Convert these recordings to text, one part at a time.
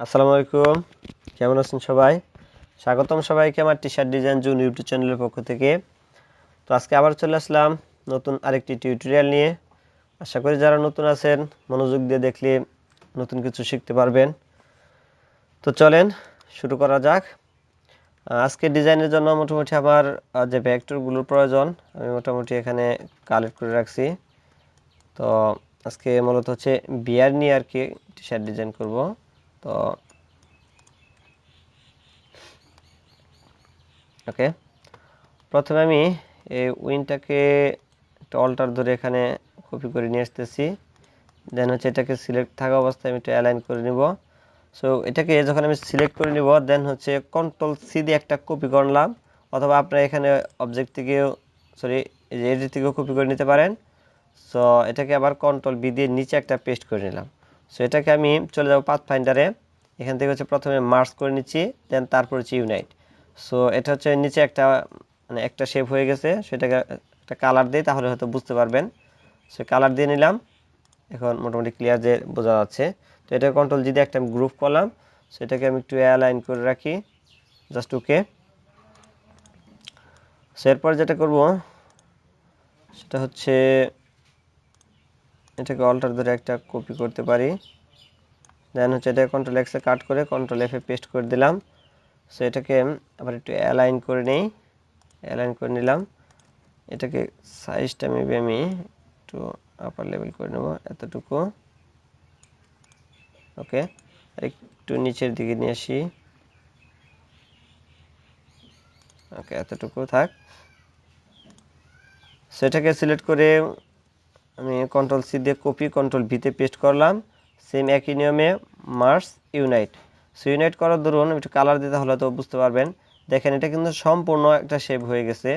আসসালামু আলাইকুম, কেমন আছেন সবাই? স্বাগতম সবাইকে আমার T shirt design June YouTube চ্যানেলের পক্ষ থেকে। তো আজকে আবার চলে আসলাম নতুন আরেকটি টিউটোরিয়াল নিয়ে। আশা করি যারা নতুন আছেন মনোযোগ দিয়ে দেখলে নতুন কিছু শিখতে পারবেন। তো চলেন শুরু করা যাক। আজকে ডিজাইনের জন্য মোটামুটি আমার যে ভেক্টরগুলোর প্রয়োজন আমি মোটামুটি এখানে কালেক্ট করে রাখছি। তো আজকে মূলত হচ্ছে বিয়ার নিয়ে আর কি টি শার্ট ডিজাইন করব। তো ওকে, প্রথমে আমি এই উইনটাকে একটা অল্টার ধরে এখানে কপি করে নিয়ে আসতেছি। দেন হচ্ছে এটাকে সিলেক্ট থাকা অবস্থায় আমি একটু অ্যালাইন করে নিব। সো এটাকে যখন আমি সিলেক্ট করে নিব দেন হচ্ছে কন্ট্রোল সি দিয়ে একটা কপি করলাম, অথবা আপনারা এখানে অবজেক্ট থেকেও এই যে এডিট থেকেও কপি করে নিতে পারেন। সো এটাকে আবার কন্ট্রোল বি দিয়ে নিচে একটা পেস্ট করে নিলাম। সো এটাকে আমি চলে যাব পাথ ফাইন্ডারে, এখান থেকে হচ্ছে প্রথমে মার্জ করে নিচ্ছি, দেন তারপর হচ্ছে ইউনাইট। সো এটা হচ্ছে নিচে একটা মানে একটা শেপ হয়ে গেছে, সেটাকে একটা কালার দিই তাহলে হয়তো বুঝতে পারবেন। সো কালার দিয়ে নিলাম, এখন মোটামুটি ক্লিয়ার যে বোঝা যাচ্ছে। তো এটা কন্ট্রোল জি দিয়ে একটা আমি গ্রুপ করলাম, সেটাকে আমি একটু অ্যালাইন করে রাখি, জাস্ট ওকে। সো এরপর যেটা করব সেটা হচ্ছে এটাকে অল্টার ধরে একটা কপি করতে পারি, দেন হচ্ছে এটা কন্ট্রোল এক্সে কাট করে কন্ট্রোল এফে পেস্ট করে দিলাম। সো এটাকে আবার একটু অ্যালাইন করে নেই, অ্যালাইন করে নিলাম। এটাকে সাইজটা মেবি আমি একটু আপার লেভেল করে নেব, এতটুকু। ওকে, আর একটু নিচের দিকে নিয়ে আসি। ওকে, এতটুকু থাক। সেটাকে সিলেক্ট করে আমি কন্ট্রোল সি দিয়ে কপি কন্ট্রোল ভিতে পেস্ট করলাম, সেম একই নিয়মে মার্জ ইউনাইট। সো ইউনাইট করার দরুন একটু কালার দিতে হলে তো বুঝতে পারবেন। দেখেন এটা কিন্তু সম্পূর্ণ একটা শেপ হয়ে গেছে।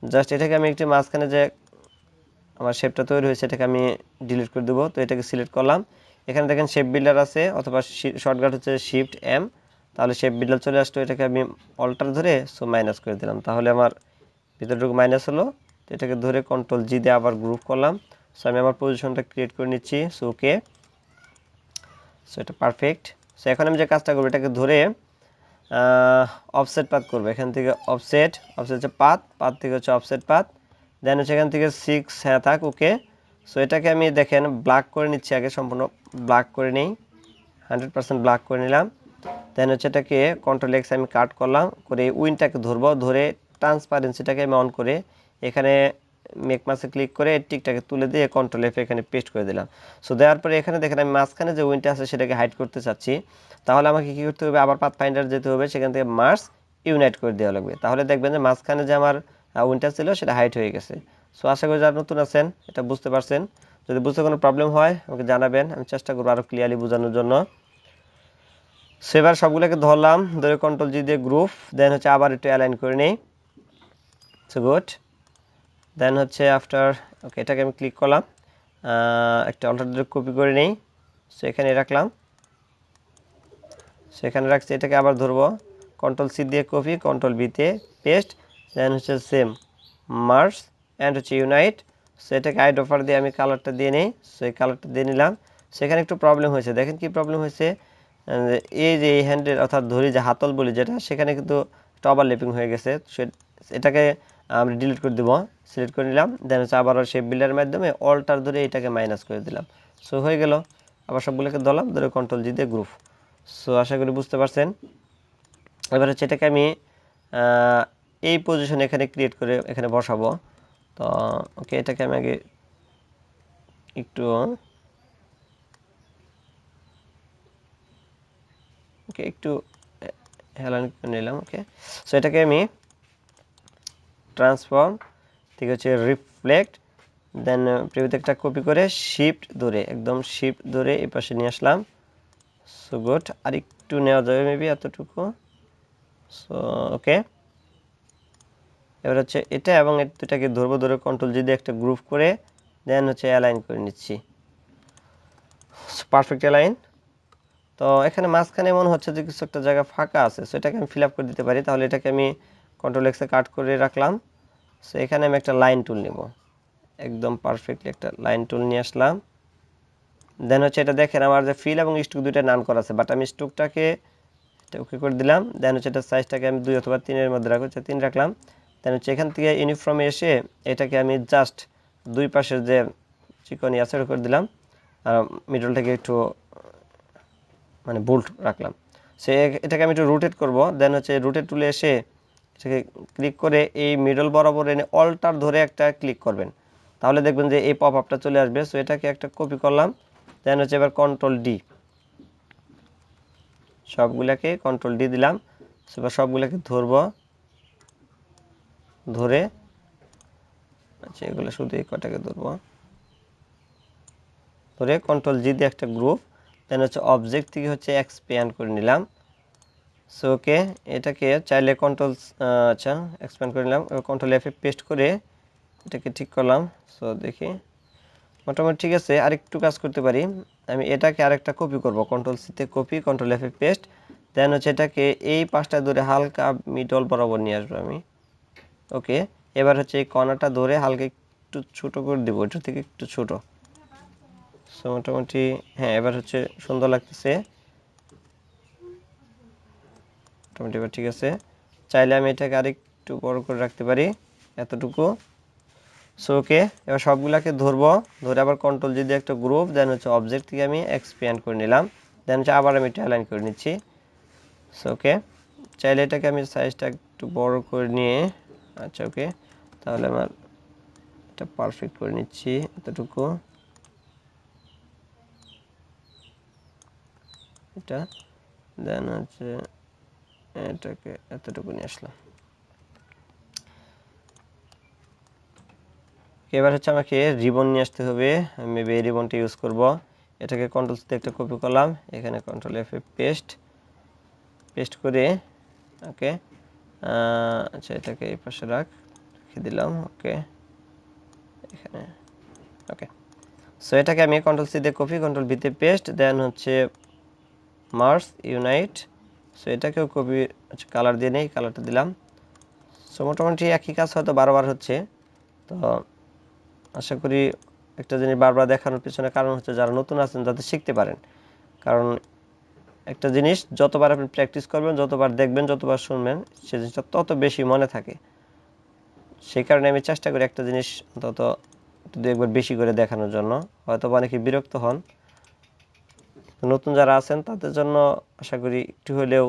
জাস্ট এটাকে আমি একটু মাঝখানে যে আমার শেপটা তৈরি হয়েছে এটাকে আমি ডিলিট করে দেবো। তো এটাকে সিলেক্ট করলাম, এখানে দেখেন শেপ বিল্ডার আছে, অথবা শর্টকাট হচ্ছে শিফট এম, তাহলে শেপ বিল্ডার চলে আসতো। এটাকে আমি অল্টার ধরে সো মাইনাস করে দিলাম, তাহলে আমার ভিতরটুকু মাইনাস হলো। তো এটাকে ধরে কন্ট্রোল জি দিয়ে আবার গ্রুপ করলাম। সো আমি আমার পজিশনটা ক্রিয়েট করে নিচ্ছি। সো ওকে, সো এটা পারফেক্ট। সো এখন আমি যে কাজটা করবো এটাকে ধরে অফসেট পাথ করবো। এখান থেকে অফসেট হচ্ছে পাথ থেকে হচ্ছে অফসেট পাথ, দেন হচ্ছে এখান থেকে 6 হ্যাঁ থাক, ওকে। সো এটাকে আমি দেখেন ব্ল্যাক করে নিচ্ছি, আগে সম্পূর্ণ ব্ল্যাক করে নিই, 100% ব্ল্যাক করে নিলাম। দেন হচ্ছে এটাকে কন্ট্রোল এক্স আমি কাট করলাম, করে উইনটাকে ধরবো, ধরে ট্রান্সপারেন্সিটাকে আমি অন করে এখানে মেক মাসে ক্লিক করে টিকটাকে তুলে দিয়ে কন্ট্রোল এফ এখানে পেস্ট করে দিলাম। সো দেওয়ার পরে এখানে দেখেন আমি মাঝখানে যে উইনটা আছে সেটাকে হাইড করতে চাচ্ছি, তাহলে আমাকে কী করতে হবে, আবার পাথ ফাইন্ডার যেতে হবে, সেখান থেকে মার্জ ইউনাইট করে দেওয়া লাগবে, তাহলে দেখবেন যে মাঝখানে যে আমার উইনটা ছিল সেটা হাইড হয়ে গেছে। সো আশা করি যারা নতুন আছেন এটা বুঝতে পারছেন। যদি বুঝতে কোনো প্রবলেম হয় আমাকে জানাবেন, আমি চেষ্টা করবো আরও ক্লিয়ারলি বোঝানোর জন্য। সেবার সবগুলোকে ধরলাম, ধরে কন্ট্রোল জি দিয়ে গ্রুপ, দেন হচ্ছে আবার একটু অ্যালাইন করে নেই। সো গুড, দেন হচ্ছে আফটার ওকে এটাকে আমি ক্লিক করলাম, একটা অল্টারনেটিভ কপি করে নেই। সো এখানে রাখলাম, সেখানে রাখছি, এটাকে আবার ধরবো, কন্ট্রোল সি দিয়ে কপি কন্ট্রোল বিতে পেস্ট, দেন হচ্ছে সেম মার্জ অ্যান্ড হচ্ছে ইউনাইট। সো এটাকে আইড অফার দিয়ে আমি কালারটা দিয়ে নিই। সো এই কালারটা দিয়ে নিলাম। সেখানে একটু প্রবলেম হয়েছে, দেখেন কি প্রবলেম হয়েছে, এই যে এই হ্যান্ডেল অর্থাৎ ধরি যে হাতল বলি যেটা, সেখানে কিন্তু একটা ওভারল্যাপিং হয়ে গেছে। এটাকে আমরা ডিলিট করে দেবো, সিলেক্ট করে নিলাম, দেন হচ্ছে আবার শেপ বিল্ডারের মাধ্যমে অল্টার ধরে এটাকে মাইনাস করে দিলাম। সো হয়ে গেল, আবার সবগুলোকে ধরলাম, ধরে কন্ট্রোল জি দিয়ে গ্রুপ। সো আশা করি বুঝতে পারছেন। এবার হচ্ছে এটাকে আমি এই পজিশনে এখানে ক্রিয়েট করে এখানে বসাবো। তো ওকে, এটাকে আমি আগে একটু ওকে একটু হেলান করে নিলাম। ওকে, সো এটাকে আমি ট্রান্সফর্ম ঠিক আছে রিফ্লেক্ট, দেন প্রিভিউতে একটা কপি করে শিফট ধরে একদম শিফট ধরে এই পাশে নিয়ে আসলাম। সো গুড, আর একটু নেওয়া যাবে মেবি এতটুকু। সো ওকে, এবার হচ্ছে এটা এবং এই দুটাকে ধরবো, ধরে কন্ট্রোল জি দিয়ে একটা গ্রুপ করে দেন হচ্ছে অ্যালাইন করে নিচ্ছি, পারফেক্ট অ্যালাইন। তো এখানে মাঝখানে মনে হচ্ছে যে কিছু একটা জায়গা ফাঁকা আছে, সো এটাকে আমি ফিল আপ করে দিতে পারি, তাহলে এটাকে আমি কন্ট্রোল এক্সে কাট করে রাখলাম। সো এখানে আমি একটা লাইন টুল নেব, একদম পারফেক্টলি একটা লাইন টুল নিয়ে আসলাম। দেন হচ্ছে এটা দেখেন আমার যে ফিল এবং স্ট্রোক দুইটা নান করা আছে, বাট আমি স্ট্রোকটাকে ওকে করে দিলাম। দেন হচ্ছে এটা সাইজটাকে আমি 2 অথবা 3 এর মধ্যে রাখবো, 3 রাখলাম। দেন হচ্ছে এখান থেকে ইউনিফর্মে এসে এটাকে আমি জাস্ট দুই পাশের যে চিকনি আছে ওটা করে দিলাম, আর মিডলটাকে একটু মানে বোল্ড রাখলাম। সে এটাকে আমি একটু রোটেট করব। দেন হচ্ছে রোটেট টুলে এসে এটাকে ক্লিক করে এই মিডল বরাবর এনে অল্টার ধরে একটা ক্লিক করবেন, তাহলে দেখবেন যে এই পপ আপটা চলে আসবে। সো এটাকে একটা কপি করলাম। দেন হচ্ছে এবার কন্ট্রোল ডি, সবগুলাকে কন্ট্রোল ডি দিলাম। এবার সবগুলোকে ধরবো, ধরে আচ্ছা এগুলো শুধু এই কটাকে ধরবো, ধরে কন্ট্রোল জি দিয়ে একটা গ্রুপ। দেন হচ্ছে অবজেক্ট থেকে হচ্ছে এক্সপ্যান্ড করে নিলাম। সো ওকে, এটাকে চাইলে কন্ট্রোল আচ্ছা এক্সপ্যান্ড করে নিলাম, কন্ট্রোল এফে পেস্ট করে এটাকে ঠিক করলাম। সো দেখি মোটামুটি ঠিক আছে। আরেকটু কাজ করতে পারি, আমি এটাকে আরেকটা কপি করব, কন্ট্রোল সিতে কপি, কন্ট্রোল এফে পেস্ট। দেন হচ্ছে এটাকে এই পাশটা ধরে হালকা মিডল বরাবর নিয়ে আসবো আমি। ওকে, এবার হচ্ছে এই কর্নারটা ধরে হালকা একটু ছোট করে দেবো, ওইটার থেকে একটু ছোট। সো মোটামুটি হ্যাঁ এবার হচ্ছে সুন্দর লাগতেছে, মোটামুটি এবার ঠিক আছে। চাইলে আমি এটাকে আরেকটু বড় করে রাখতে পারি, এতটুকু। সো ওকে, এবার সবগুলাকে ধরবো, ধরে আবার কন্ট্রোল যদি একটা গ্রুপ, দেন হচ্ছে অবজেক্ট থেকে আমি এক্সপ্যান্ড করে নিলাম। দেন হচ্ছে আবার আমি এটা অ্যালাইন করে নিচ্ছি। সো ওকে, চাইলে এটাকে আমি সাইজটা একটু বড় করে নিয়ে আচ্ছা ওকে, তাহলে আমার এটা পারফেক্ট করে নিচ্ছি এতটুকু, এটা। দেন হচ্ছে এটাকে এতটুকু নিয়ে আসলাম। এবার হচ্ছে আমাকে রিবন নিয়ে আসতে হবে, আমি মেবি এই রিবনটা ইউজ করব। এটাকে কন্ট্রোল সিতে একটা কপি করলাম, এখানে কন্ট্রোল এফে পেস্ট, পেস্ট করে ওকে আচ্ছা এটাকে এই পাশে রেখে দিলাম। ওকে, এখানে ওকে। সো এটাকে আমি কন্ট্রোল সি দিয়ে কপি, কন্ট্রোল ভিতে পেস্ট, দেন হচ্ছে মার্জ ইউনাইট। সো এটাকেও কপি আচ্ছা কালার দিয়ে নেই, কালারটা দিলাম। সো মোটামুটি একই কাজ হয়তো বারবার হচ্ছে। তো আশা করি একটা জিনিস বারবার দেখানোর পিছনে কারণ হচ্ছে যারা নতুন আছেন যাতে শিখতে পারেন। কারণ একটা জিনিস যতবার আপনি প্র্যাকটিস করবেন, যতবার দেখবেন, যতবার শুনবেন, সে জিনিসটা তত বেশি মনে থাকে। সেই কারণে আমি চেষ্টা করি একটা জিনিস অন্তত দু একবার বেশি করে দেখানোর জন্য। হয়তো অনেকে বিরক্ত হন, নতুন যারা আছেন তাদের জন্য আশা করি একটু হলেও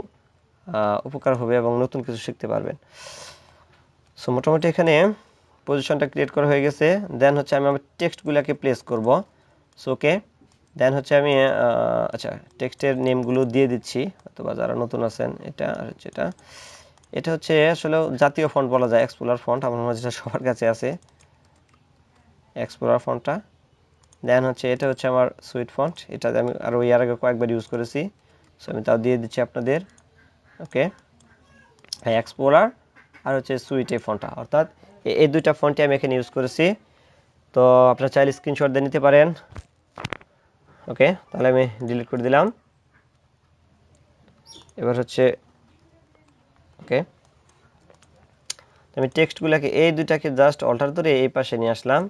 উপকার হবে এবং নতুন কিছু শিখতে পারবেন। সো মোটামুটি এখানে পজিশনটা ক্রিয়েট করা হয়ে গেছে। দেন হচ্ছে আমি আমার টেক্সটগুলোকে প্লেস করব। সো ওকে, দেন হচ্ছে আমি আচ্ছা টেক্সটের নেমগুলো দিয়ে দিচ্ছি, অথবা যারা নতুন আছেন। এটা আর হচ্ছে এটা, এটা হচ্ছে আসলে জাতীয় ফন্ট বলা যায়, এক্সপ্লোরার ফন্ট, আমার মনে হয় যেটা সবার কাছে আছে এক্সপ্লোরার ফন্টটা। দেন হচ্ছে এটা হচ্ছে আমার সুইট ফন্ট, এটা আমি আরও ইয়ার আগে কয়েকবার ইউজ করেছি। সো আমি তাও দিয়ে দিচ্ছি আপনাদের। ওকে, হ্যাঁ এক্সপ্লোরার আর হচ্ছে সুইট এই ফন্টটা, অর্থাৎ এই দুইটা ফন্টই আমি এখানে ইউজ করেছি। তো আপনারা চাইলে স্ক্রিনশট দিয়ে নিতে পারেন। ওকে, তাহলে আমি ডিলিট করে দিলাম। এবার হচ্ছে ওকে, আমি টেক্সটগুলোকে এই দুইটাকে জাস্ট অল্টার করে এই পাশে নিয়ে আসলাম।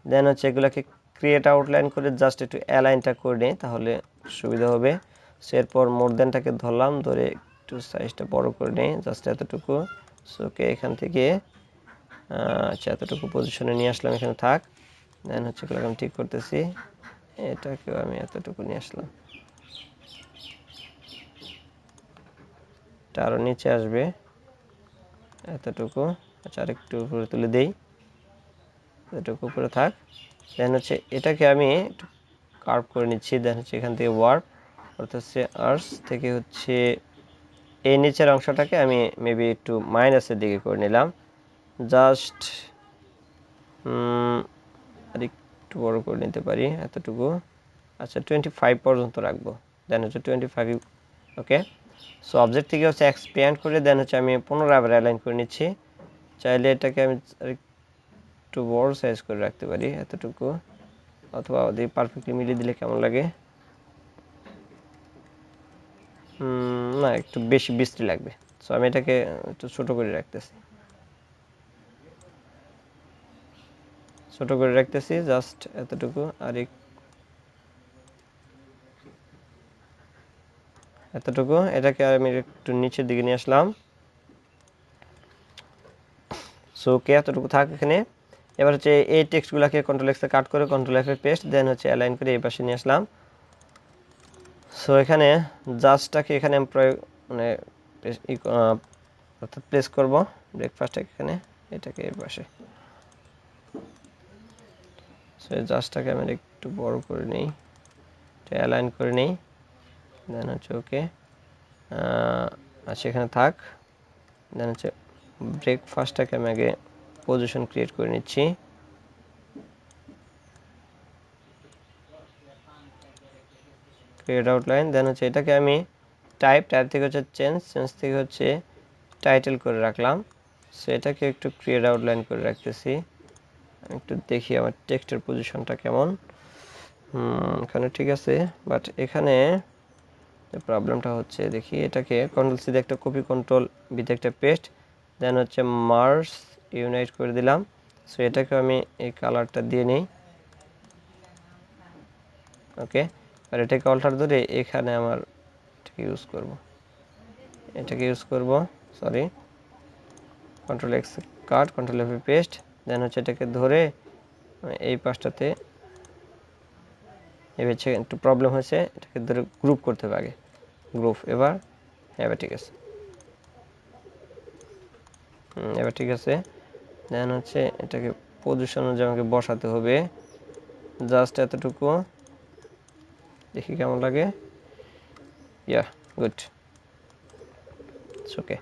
দেন হচ্ছে এগুলোকে ক্রিয়েট আউটলাইন করে জাস্ট একটু অ্যালাইনটা করে নিই, তাহলে সুবিধা হবে। সো এরপর মোর দেনটাকে ধরলাম, ধরে একটু সাইজটা বড় করে নিই, জাস্ট এতটুকু। সো ওকে, এখান থেকে আচ্ছা এতটুকু পজিশনে নিয়ে আসলাম, এখানে থাক। দেন হচ্ছে এগুলোকে আমি ঠিক করতেছি, এটাকেও আমি এতটুকু নিয়ে আসলাম, এটা আরও নিচে আসবে এতটুকু। আচ্ছা আরেকটু উপরে তুলে দেই, এতটুকু উপরে থাক। দেন হচ্ছে এটাকে আমি একটু কার্ভ করে নিচ্ছি। দেন হচ্ছে এখান থেকে ওয়ার্প, অর্থাৎ হচ্ছে আর্টস থেকে হচ্ছে এই নিচের অংশটাকে আমি মেবি একটু মাইনাসের দিকে করে নিলাম, জাস্ট আর একটু বড় করে নিতে পারি এতটুকু। আচ্ছা 25 পর্যন্ত রাখবো, দেন হচ্ছে 25। ওকে, সো অবজেক্ট থেকে হচ্ছে এক্সপ্যান্ড করে দেন হচ্ছে আমি পুনরায় আবার অ্যালাইন করে নিচ্ছি। চাইলে এটাকে আমি একটু বড় সাইজ করে রাখতে পারি এতটুকু, অথবা ওদের পারফেক্টলি মিলিয়ে দিলে কেমন লাগে, না একটু বেশি বিশ্রী লাগবে। সো আমি এটাকে একটু ছোট করে রাখতেছি, ছোট করে রাখতেছি জাস্ট এতটুকু। আর এতটুকু। এটাকে আমি একটু নিচের দিকে নিয়ে আসলাম। সো ওকে, এতটুকু থাক এখানে। এবার হচ্ছে এই টেক্সটগুলোকে কন্ট্রোল এক্সে কাট করে কন্ট্রোল এফে পেস্ট, দেন হচ্ছে অ্যালাইন করে এই পাশে নিয়ে আসলাম। সো এখানে জাস্টটাকে এখানে আমি প্রয়োগ মানে অর্থাৎ প্লেস করবো ব্রেকফাস্টটাকে এখানে, এটাকে এই পাশে। সো এই জাস্টটাকে আমি একটু বড় করে নিই, এটা অ্যালাইন করে নিই, দেন হচ্ছে ওকে। আচ্ছা এখানে থাক। দেন হচ্ছে ব্রেকফাস্টটাকে আমি আগে পজিশন ক্রিয়েট করে নিচ্ছি। ক্রিয়েট আউটলাইন, দেন হচ্ছে এটাকে আমি টাইপ থেকে হচ্ছে চেঞ্জ থেকে হচ্ছে টাইটেল করে রাখলাম। সো এটাকে একটু ক্রিয়েট আউটলাইন করে রাখতেছি। একটু দেখি আমার টেক্সটের পজিশনটা কেমন। এখানে ঠিক আছে, বাট এখানে প্রবলেমটা হচ্ছে, দেখি এটাকে কন্ট্রোল সি দিয়ে একটা কপি, কন্ট্রোল বিতে একটা পেস্ট, দেন হচ্ছে মার্জ ইউনাইট করে দিলাম। সো এটাকে আমি এই কালারটা দিয়ে নিই। ওকে, আর এটাকে অল্টার ধরে এখানে আমার এটাকে ইউজ করব, sorry, control X cut, control F paste, then হচ্ছে এটাকে ধরে এই পাশটাতে এবার একটু প্রবলেম হয়েছে, এটাকে ধরে গ্রুপ করতে হবে আগে, গ্রুপ। এবার ঠিক আছে, এবার ঠিক আছে। দেন হচ্ছে এটাকে পজিশন অনুযায়ী আমাকে বসাতে হবে, জাস্ট এতটুকু, দেখি কেমন লাগে। ইয়া, good, okay.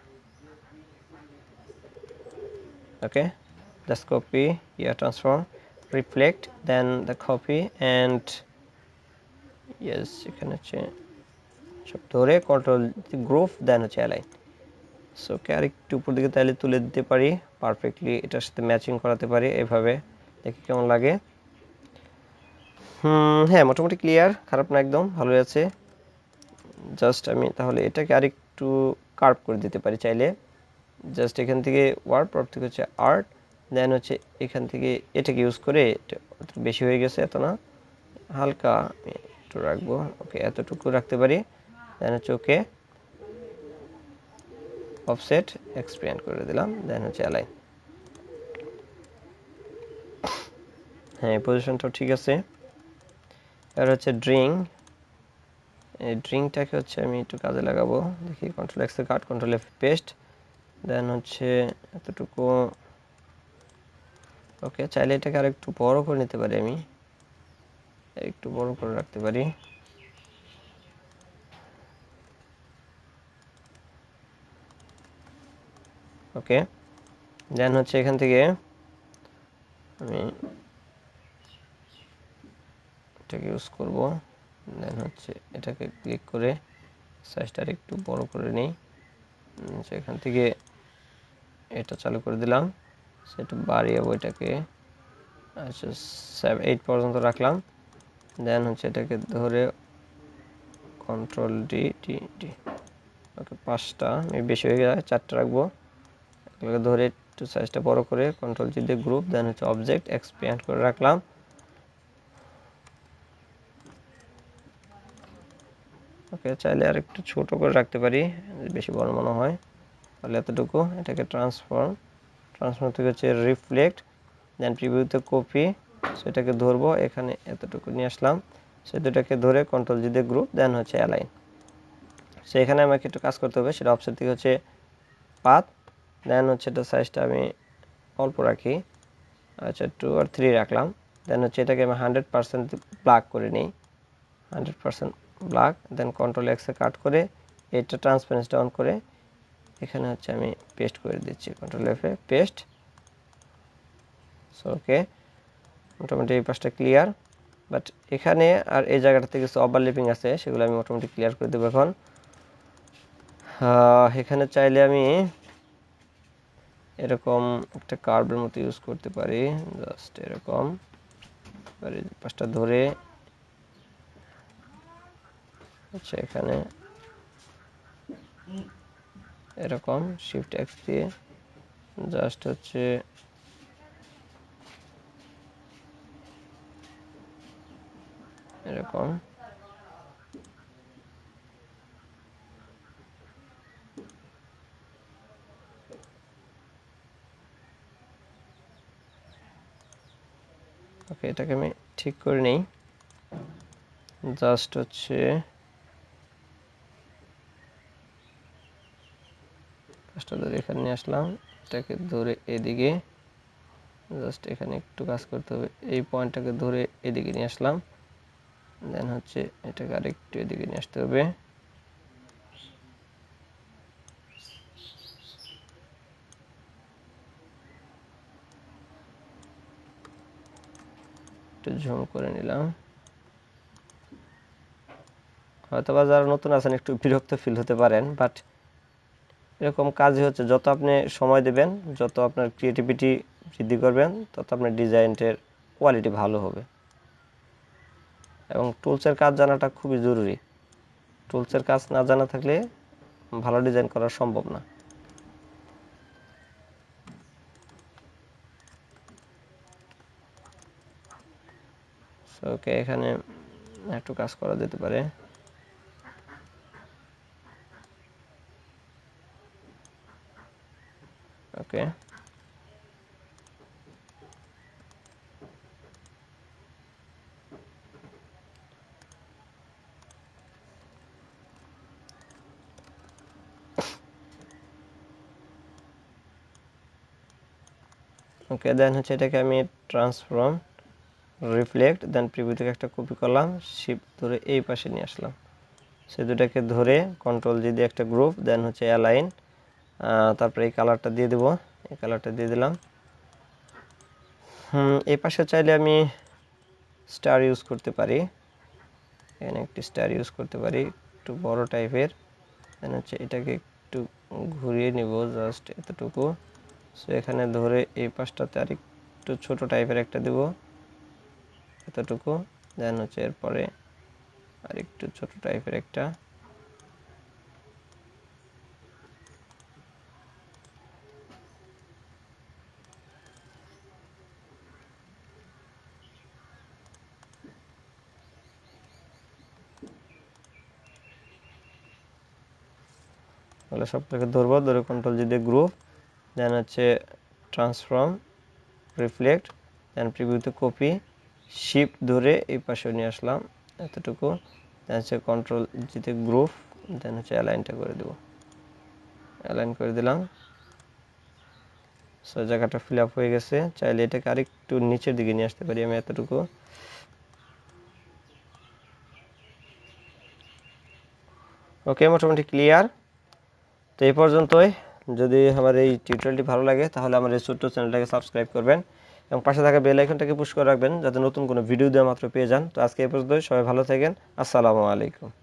Okay, just copy, yeah, transform, reflect, then the copy, and yes, এখানে হচ্ছে সব ধরে কন্ট্রোল গ্রুপ, দেন হচ্ছে অ্যালাইন। সো কে আর একটু উপর দিকে তাহলে তুলে দিতে পারি, পারফেক্টলি এটার সাথে ম্যাচিং করাতে পারি এভাবে, দেখি কেমন লাগে। হ্যাঁ, মোটামুটি ক্লিয়ার, খারাপ না, একদম ভালোই আছে। জাস্ট আমি তাহলে এটাকে আরেকটু কার্ভ করে দিতে পারি চাইলে। জাস্ট এখান থেকে ওয়ার্ড, পর থেকে হচ্ছে আর্ট, দেন হচ্ছে এখান থেকে এটাকে ইউজ করে, বেশি হয়ে গেছে এত না, হালকা আমি একটু রাখবো। ওকে, এতটুকু রাখতে পারি। দেন হচ্ছে ওকে, অফসেট এক্সপ্যান্ড করে দিলাম, দেন হচ্ছে অ্যালাইন। হ্যাঁ, পজিশনটাও ঠিক আছে। আর হচ্ছে ড্রিঙ্ক, এই ড্রিঙ্কটাকে হচ্ছে আমি একটু কাজে লাগাবো, দেখি কন্ট্রোল এক্সে কাট, কন্ট্রোল এফ পেস্ট, দেন হচ্ছে এতটুকু। ওকে, চাইলে এটাকে আর একটু বড় করে নিতে পারি, আমি একটু বড় করে রাখতে পারি। ওকে, দেন হচ্ছে এখান থেকে আমি এটাকে ইউজ করব, দেন হচ্ছে এটাকে ক্লিক করে সাইজটা একটু বড় করে নিই। এখান থেকে এটা চালু করে দিলাম, সেটা বাড়িয়ে বইটাকে আচ্ছা 8 পর্যন্ত রাখলাম। দেন হচ্ছে এটাকে ধরে কন্ট্রোল ডি ডি ডি, ওকে 5টা, আমি বেশি হয়ে গেলে 4টা রাখবো। এগুলোকে ধরে একটু সাইজটা বড় করে কন্ট্রোল জি দিয়ে গ্রুপ, দেন হচ্ছে অবজেক্ট এক্সপ্যান্ড করে রাখলাম। ওকে, চাইলে আর একটু ছোট করে রাখতে পারি, বেশি বড় মনে হয়, তাহলে এতটুকু। এটাকে ট্রান্সফর্ম থেকে হচ্ছে রিফ্লেক্ট, দেন প্রিভিউতে কপি, সেটাকে ধরবো এখানে, এতটুকু নিয়ে আসলাম। সে দুটাকে ধরে কন্ট্রোল জি দিয়ে গ্রুপ, দেন হচ্ছে অ্যালাইন। সো এখানে আমাকে একটু কাজ করতে হবে, সেটা অফসেট থেকে হচ্ছে পাথ, দেন হচ্ছে এটা সাইজটা আমি অল্প রাখি, আচ্ছা 2 আর 3 রাখলাম। দেন হচ্ছে এটাকে আমি 100% ব্ল্যাক করে নিই, 100% ব্ল্যাক, দেন কন্ট্রোল এক্সে কাট করে এটা ট্রান্সপারেন্সি অন করে এখানে হচ্ছে আমি পেস্ট করে দিচ্ছি, কন্ট্রোল এফে পেস্ট। সো ওকে, মোটামুটি এই পাশটা ক্লিয়ার, বাট এখানে আর এই জায়গাটাতে কিছু ওভারল্যাপিং আছে, সেগুলো আমি মোটামুটি ক্লিয়ার করে দেবো এখন। এখানে চাইলে আমি এরকম একটা কার্ভের মতো ইউজ করতে পারি, জাস্ট এরকম পাশটা ধরে হচ্ছে এখানে এরকম শিফট এক্স দিয়ে জাস্ট হচ্ছে এরকম ওকে, এটাকে আমি ঠিক করে নেই। জাস্ট হচ্ছে কাজটা ধরে এখানে নিয়ে আসলাম, এটাকে ধরে এদিকে, জাস্ট এখানে একটু কাজ করতে হবে, এই পয়েন্টটাকে ধরে এদিকে নিয়ে আসলাম, দেন হচ্ছে এটাকে আরেকটু এদিকে নিয়ে আসতে হবে। একটু ঝুম করে নিলাম। হয়তো বা যারা নতুন আছেন একটু বিরক্ত ফিল হতে পারেন, বাট এরকম কাজই হচ্ছে, যত আপনি সময় দেবেন, যত আপনার ক্রিয়েটিভিটি বৃদ্ধি করবেন, তত আপনার ডিজাইনের কোয়ালিটি ভালো হবে। এবং টুলসের কাজ জানাটা খুবই জরুরি। টুলসের কাজ না জানা থাকলে ভালো ডিজাইন করা সম্ভব না। ওকে, এখানে একটু কাজ করা যেতে পারে। ওকে, ওকে, দেন হচ্ছে এটাকে আমি ট্রান্সফর্ম, রিফ্লেক্ট, দেন প্রিভিউ থেকে একটা কপি করলাম, শিফট ধরে এই পাশে নিয়ে আসলাম, সে দুটাকে ধরে কন্ট্রোল জি দিয়ে একটা গ্রুপ, দেন হচ্ছে অ্যালাইন, তারপরে এই কালারটা দিয়ে দেবো, এই কালারটা দিয়ে দিলাম। এই পাশে চাইলে আমি স্টার ইউজ করতে পারি, এখানে একটি স্টার ইউজ করতে পারি, একটু বড় টাইপের। দেন হচ্ছে এটাকে একটু ঘুরিয়ে নিব, জাস্ট এতটুকু। সো এখানে ধরে এই পাশটাতে আর একটু ছোটো টাইপের একটা দেব, এতটুকু। দেন হচ্ছে এরপরে আর একটু ছোটো টাইপের একটা, তাহলে সবটাকে ধরবো, ধরে কন্ট্রোল জি দিয়ে গ্রুপ, দেন হচ্ছে ট্রান্সফর্ম, রিফ্লেক্ট, দেন প্রিভিউতে কপি, শিফট ধরে এই পাশে নিয়ে আসলাম, এতটুকু। দেন হচ্ছে কন্ট্রোল জিতে গ্রুপ, দেন হচ্ছে অ্যালাইনটা করে দেবো, অ্যালাইন করে দিলাম। সো জায়গাটা ফিল আপ হয়ে গেছে। চাইলে এটাকে আরেকটু নিচের দিকে নিয়ে আসতে পারি আমি, এতটুকু। ওকে, মোটামুটি ক্লিয়ার। তো এই পর্যন্তই। যদি আমার এই টিউটোরিয়ালটি ভালো লাগে তাহলে আমার এই ছোট্ট চ্যানেলটাকে সাবস্ক্রাইব করবেন এবং পাশে থাকা বেল আইকনটাকে পুশ করে রাখবেন, যাতে নতুন কোনো ভিডিও দেওয়া মাত্র পেয়ে যান। তো আজকে এই পর্যন্তই, সবাই ভালো থাকেন। আসসালামু আলাইকুম।